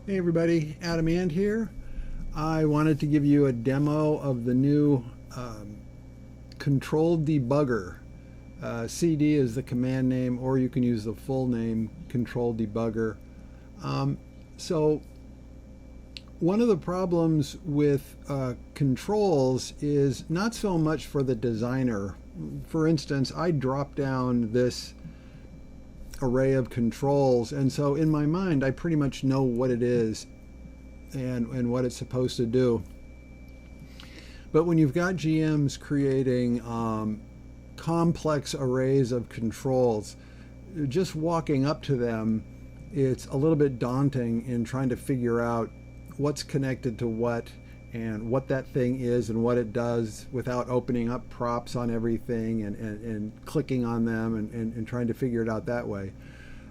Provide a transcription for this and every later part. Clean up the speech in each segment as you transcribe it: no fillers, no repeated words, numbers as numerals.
Hey everybody, Adam And here. I wanted to give you a demo of the new control debugger. CD is the command name, or you can use the full name, control debugger. So one of the problems with controls is not so much for the designer. For instance, I dropped down this array of controls, and so in my mind I pretty much know what it is and what it's supposed to do. But when you've got GMs creating complex arrays of controls, just walking up to them, it's a little bit daunting in trying to figure out what's connected to what and what that thing is and what it does without opening up props on everything and clicking on them and trying to figure it out that way.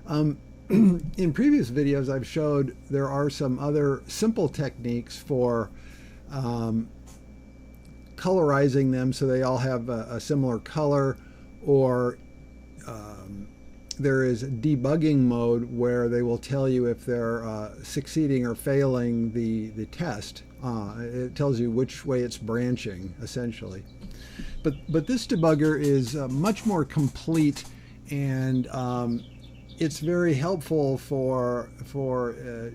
In previous videos I've showed there are some other simple techniques for colorizing them so they all have a similar color, or there is debugging mode where they will tell you if they're succeeding or failing the test. It tells you which way it's branching, essentially. But this debugger is much more complete, and it's very helpful for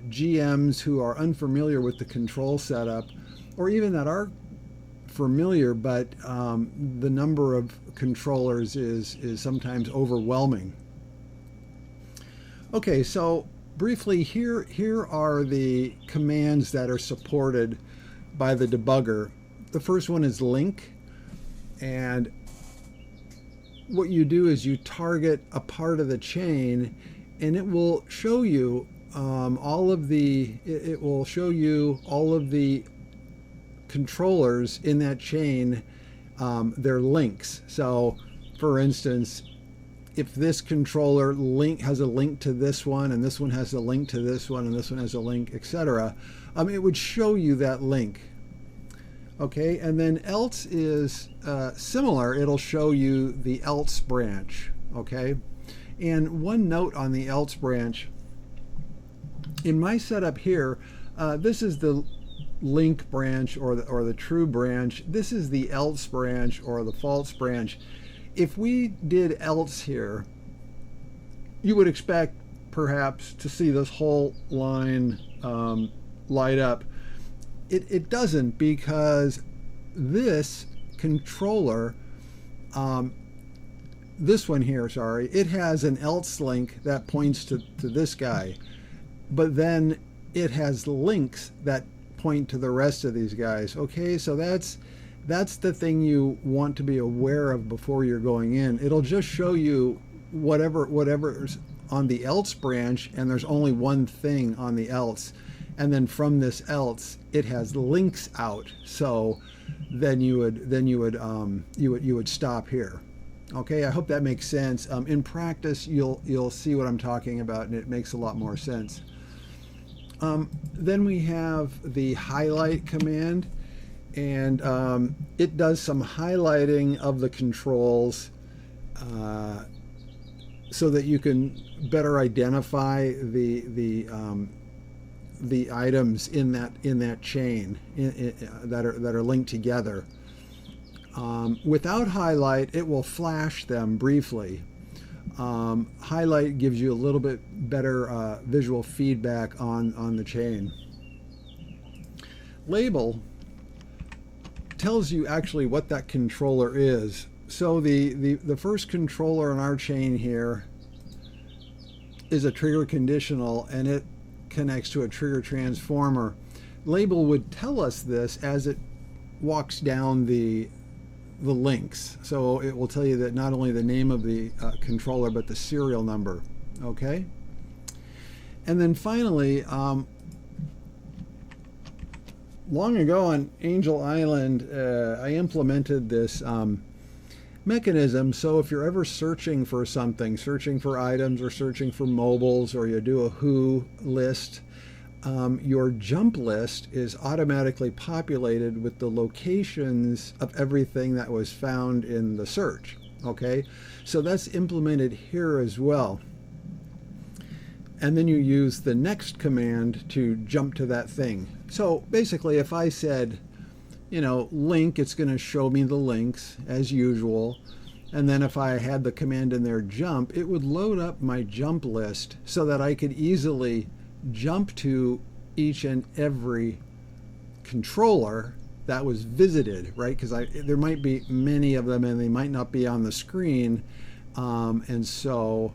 GMs who are unfamiliar with the control setup, or even that are familiar, but the number of controllers is sometimes overwhelming. Okay, so briefly, here are the commands that are supported by the debugger. The first one is link, and what you do is you target a part of the chain, and it will show you all of the controllers in that chain, their links. So for instance, if this controller has a link to this one, and this one has a link to this one, and this one has a link, etc., it would show you that link. Okay, and then else is similar. It'll show you the else branch. Okay, and one note on the else branch. In my setup here, this is the link branch or the true branch. This is the else branch or the false branch. If we did else here, you would expect perhaps to see this whole line light up. It doesn't, because this controller, this one here, sorry, it has an else link that points to this guy, but then it has links that point to the rest of these guys. Okay, so that's the thing you want to be aware of before you're going in. It'll just show you whatever's on the else branch, and there's only one thing on the else, and then from this else it has links out. So then you would stop here. Okay, I hope that makes sense. In practice, you'll see what I'm talking about, and it makes a lot more sense. Then we have the highlight command, and it does some highlighting of the controls so that you can better identify the items in that chain that are linked together. Without highlight, it will flash them briefly. Highlight gives you a little bit better visual feedback on the chain. Label tells you actually what that controller is. So the first controller in our chain here is a trigger conditional, and it connects to a trigger transformer. Label would tell us this as it walks down the links. So it will tell you that not only the name of the controller, but the serial number. Okay? And then finally, long ago on Angel Island, I implemented this mechanism. So if you're ever searching for something, searching for items or searching for mobiles, or you do a who list, your jump list is automatically populated with the locations of everything that was found in the search. Okay, so that's implemented here as well. and then you use the next command to jump to that thing. So basically, if I said, link, it's going to show me the links as usual. And then if I had the command in there, jump, it would load up my jump list so that I could easily jump to each and every controller that was visited, right? Because there might be many of them and they might not be on the screen. And so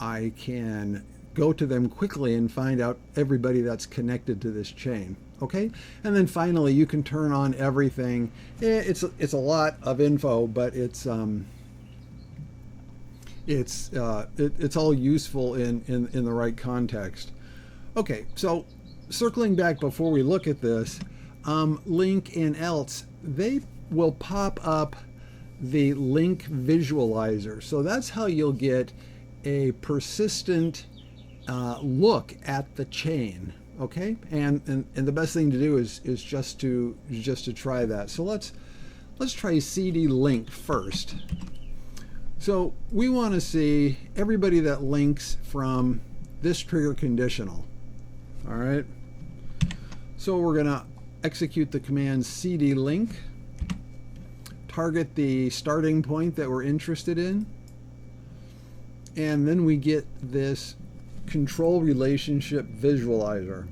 I can go to them quickly and find out everybody that's connected to this chain. Okay, and then finally you can turn on everything. It's a lot of info, but it's all useful in the right context. Okay, so circling back before we look at this, link and else, they will pop up the link visualizer. So that's how you'll get a persistent look at the chain. Okay, and the best thing to do is just to try that. So let's try CD link first. So we want to see everybody that links from this trigger conditional. All right. So we're going to execute the command CD link, target the starting point that we're interested in, and then we get this control relationship visualizer.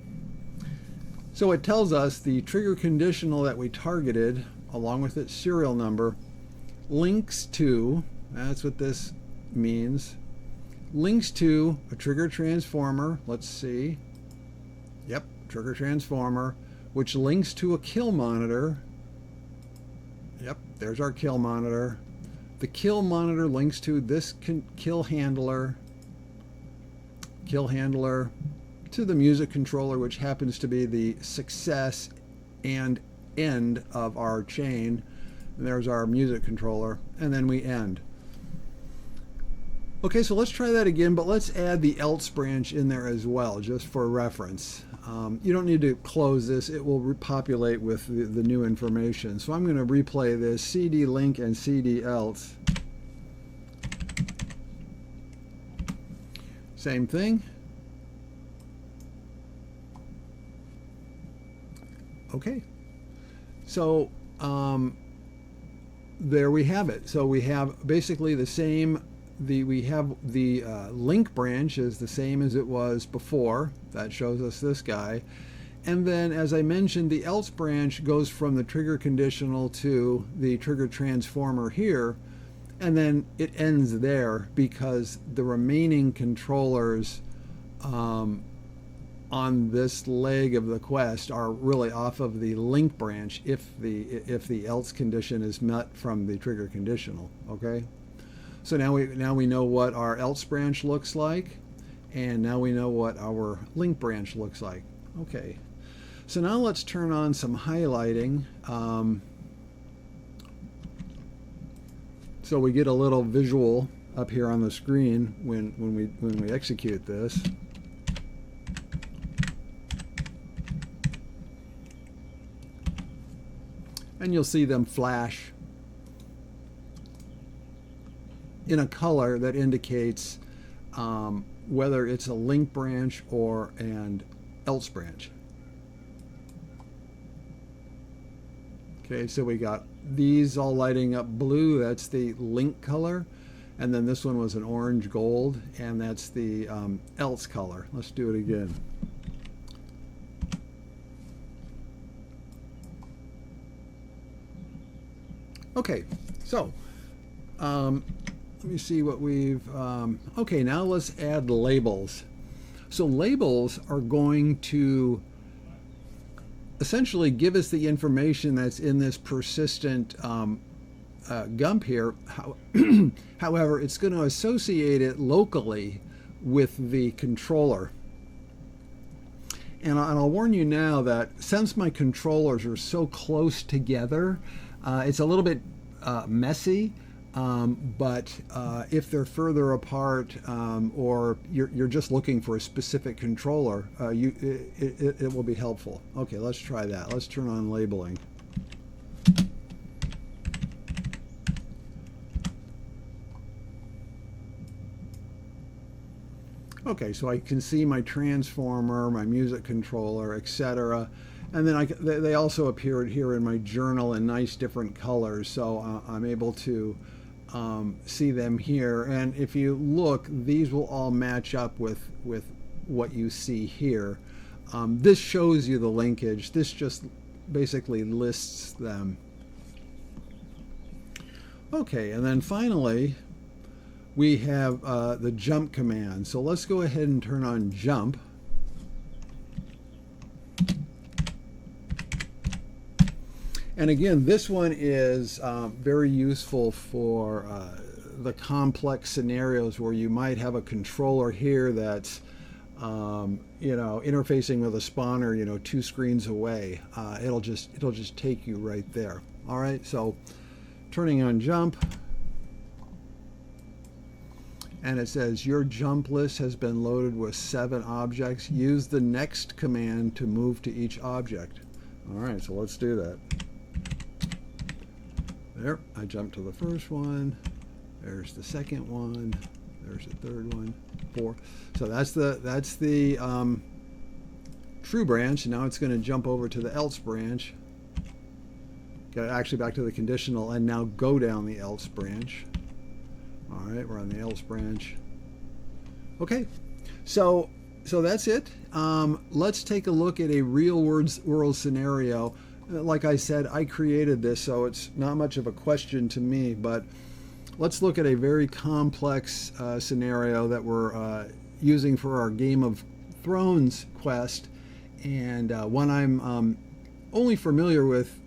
So it tells us the trigger conditional that we targeted, along with its serial number, links to, that's what this means, links to a trigger transformer. Let's see. Yep, trigger transformer, which links to a kill monitor. Yep, there's our kill monitor. The kill monitor links to this kill handler to the music controller, which happens to be the success and end of our chain. And there's our music controller, and then we end. Okay, so let's try that again, but let's add the else branch in there as well, just for reference. You don't need to close this. It will repopulate with the new information. So I'm going to replay this, CD link and CD else. Same thing. Okay. So there we have it. So we have basically the same. We have the link branch is the same as it was before. That shows us this guy. And then, as I mentioned, the else branch goes from the trigger conditional to the trigger transformer here. And then it ends there because the remaining controllers on this leg of the quest are really off of the link branch if the else condition is met from the trigger conditional. Okay, so now we know what our else branch looks like, and now we know what our link branch looks like. Okay, so now let's turn on some highlighting. So we get a little visual up here on the screen when we execute this. And you'll see them flash in a color that indicates whether it's a link branch or an else branch. Okay, so we got these all lighting up blue, that's the link color, and then this one was an orange gold, and that's the else color. Let's do it again. Okay, so let me see what we've okay, now let's add labels. So labels are going to essentially give us the information that's in this persistent gump here. However, it's going to associate it locally with the controller. And I'll warn you now that since my controllers are so close together, it's a little bit messy. But if they're further apart, or you're just looking for a specific controller, it will be helpful. Okay, let's try that. Let's turn on labeling. Okay, so I can see my transformer, my music controller, etc. And then they also appeared here in my journal in nice different colors, so I'm able to see them here. And if you look, these will all match up with what you see here. This shows you the linkage. This just basically lists them. Okay, and then finally, we have the jump command. So let's go ahead and turn on jump. And again, this one is very useful for the complex scenarios where you might have a controller here that's interfacing with a spawner 2 screens away. It'll just take you right there. All right, so turning on jump, and it says your jump list has been loaded with 7 objects. Use the next command to move to each object. All right, so let's do that. There, I jumped to the first one. There's the second one. There's the third one. 4. So that's the true branch. Now it's going to jump over to the else branch. Get actually back to the conditional, and now go down the else branch. All right, we're on the else branch. Okay, so that's it. Let's take a look at a real world scenario. Like I said, I created this, so it's not much of a question to me, but let's look at a very complex scenario that we're using for our Game of Thrones quest, and one I'm only familiar with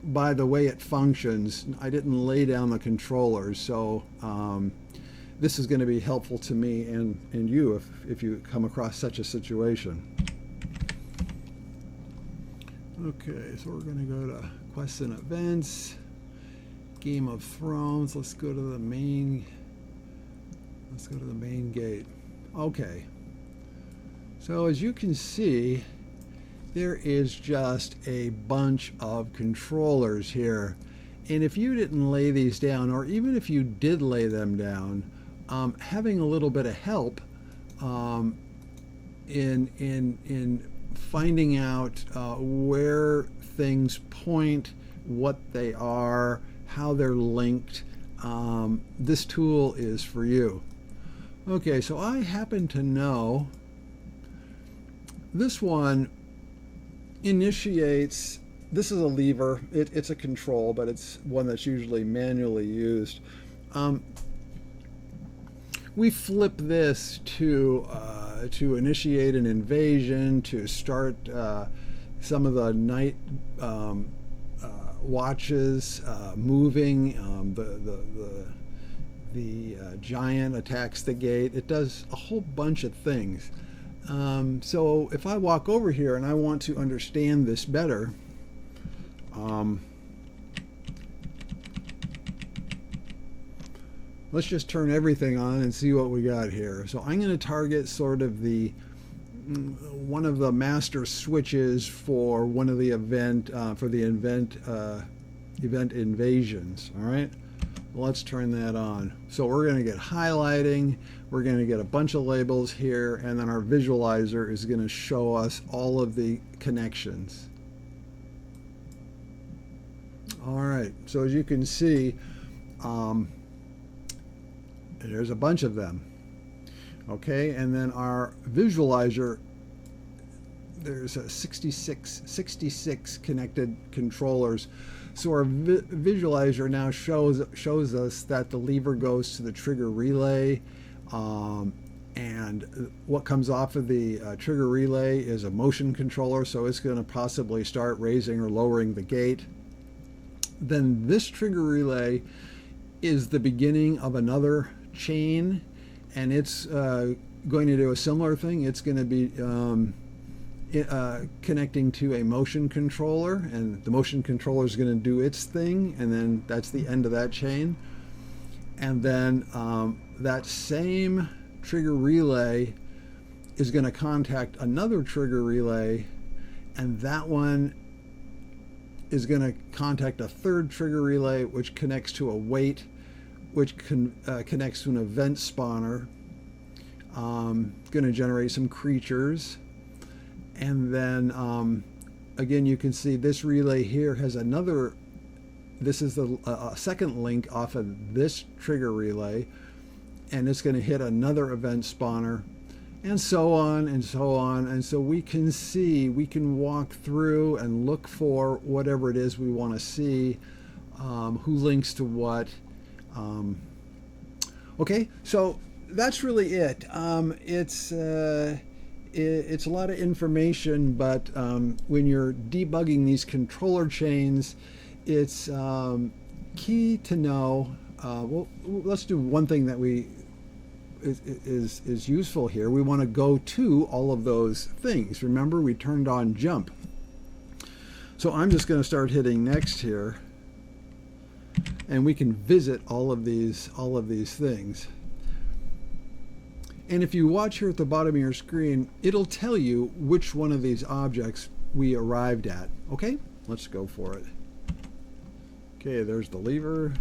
by the way it functions. I didn't lay down the controllers, so this is going to be helpful to me and you if you come across such a situation. Okay, so we're going to go to quests and events, Game of Thrones. Let's go to the main gate. Okay, so as you can see, there is just a bunch of controllers here, and if you didn't lay these down, or even if you did lay them down, having a little bit of help in finding out where things point, what they are, how they're linked, this tool is for you. Okay, so I happen to know this one initiates. This is a lever. It's a control, but it's one that's usually manually used. We flip this to initiate an invasion, to start some of the night watches moving. The giant attacks the gate. It does a whole bunch of things. So if I walk over here and I want to understand this better, let's just turn everything on and see what we got here. So I'm going to target sort of one of the master switches for one of the event invasions. All right, let's turn that on. So we're going to get highlighting. We're going to get a bunch of labels here, and then our visualizer is going to show us all of the connections. All right, so as you can see, there's a bunch of them. Okay, and then our visualizer, there's a 66 connected controllers. So our visualizer now shows us that the lever goes to the trigger relay, and what comes off of the trigger relay is a motion controller, so it's going to possibly start raising or lowering the gate. Then this trigger relay is the beginning of another chain, and it's going to do a similar thing. It's going to be connecting to a motion controller, and the motion controller is going to do its thing, and then that's the end of that chain. And then that same trigger relay is going to contact another trigger relay, and that one is going to contact a third trigger relay, which connects to a wait, which connects to an event spawner. Going to generate some creatures. And then again, you can see this relay here has another, this is the second link off of this trigger relay, and it's going to hit another event spawner, and so on and so on. And so we can see, we can walk through and look for whatever it is we want to see, who links to what. Okay, so that's really it. It's a lot of information, but when you're debugging these controller chains, it's key to know. Well, let's do one thing that is useful here. We want to go to all of those things. Remember, we turned on jump. So I'm just going to start hitting next here, and we can visit all of these things. And if you watch here at the bottom of your screen, it'll tell you which one of these objects we arrived at. Okay, let's go for it. Okay, there's the lever.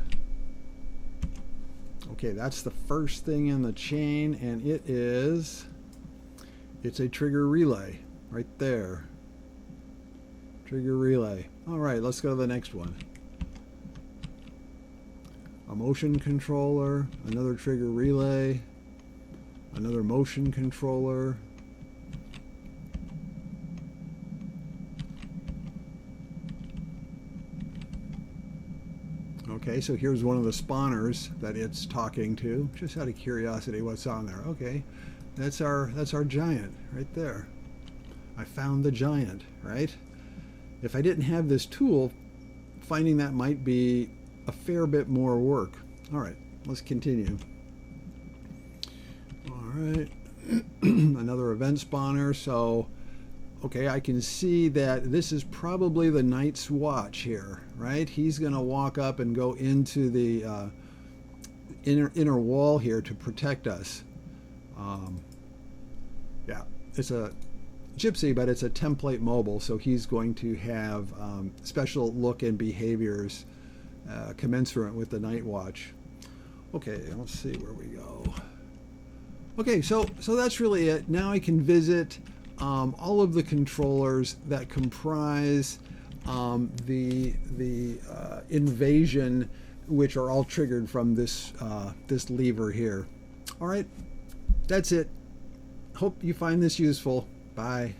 Okay, that's the first thing in the chain, and it's a trigger relay right there. Trigger relay. All right, let's go to the next one. A motion controller, another trigger relay, another motion controller. Okay, so here's one of the spawners that it's talking to. Just out of curiosity, what's on there? Okay, that's our giant right there. I found the giant, right? If I didn't have this tool, finding that might be a fair bit more work. All right, let's continue. All right, another event spawner. So, okay, I can see that this is probably the Night's Watch here, right? He's going to walk up and go into the inner wall here to protect us. Yeah, it's a Gypsy, but it's a template mobile, so he's going to have special look and behaviors commensurate with the Night Watch. Okay, let's see where we go. Okay, so that's really it. Now I can visit all of the controllers that comprise the invasion, which are all triggered from this this lever here. All right, that's it. Hope you find this useful. Bye.